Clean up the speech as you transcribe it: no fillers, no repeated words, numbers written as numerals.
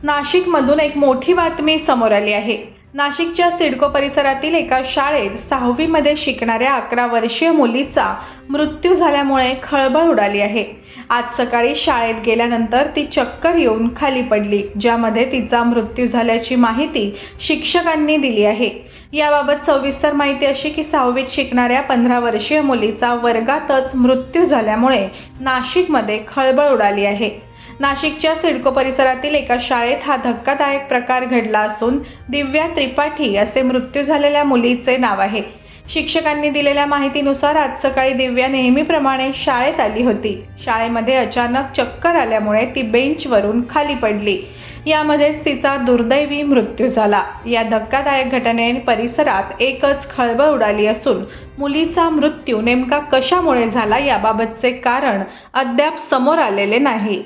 नाशिकमधून एक मोठी बातमी समोर आली आहे। नाशिकच्या सिडको परिसरातील एका शाळेत 6वी मध्ये शिकणाऱ्या 11 वर्षीय मुलीचा मृत्यू झाल्यामुळे खळबळ उडाली आहे। आज सकाळी शाळेत गेल्यानंतर ती चक्कर येऊन खाली पडली, ज्यामध्ये तिचा मृत्यू झाल्याची माहिती शिक्षकांनी दिली आहे। याबाबत सविस्तर माहिती अशी की 6वीत शिकणाऱ्या 15 वर्षीय मुलीचा वर्गातच मृत्यू झाल्यामुळे नाशिकमध्ये खळबळ उडाली आहे। नाशिकच्या सिडको परिसरातील एका शाळेत हा धक्कादायक प्रकार घडला असून दिव्या त्रिपाठी असे मृत्यू झालेल्या मुलीचे नाव आहे। शिक्षकांनी दिलेल्या माहितीनुसार आज सकाळी दिव्या नेहमीप्रमाणे शाळेत आली होती। शाळेमध्ये अचानक चक्कर आल्यामुळे ती बेंचवरून खाली पडली। यामध्येच तिचा दुर्दैवी मृत्यू झाला। या धक्कादायक घटनेने परिसरात एकच खळबळ उडाली असून मुलीचा मृत्यू नेमका कशामुळे झाला याबाबतचे कारण अद्याप समोर आलेले नाही।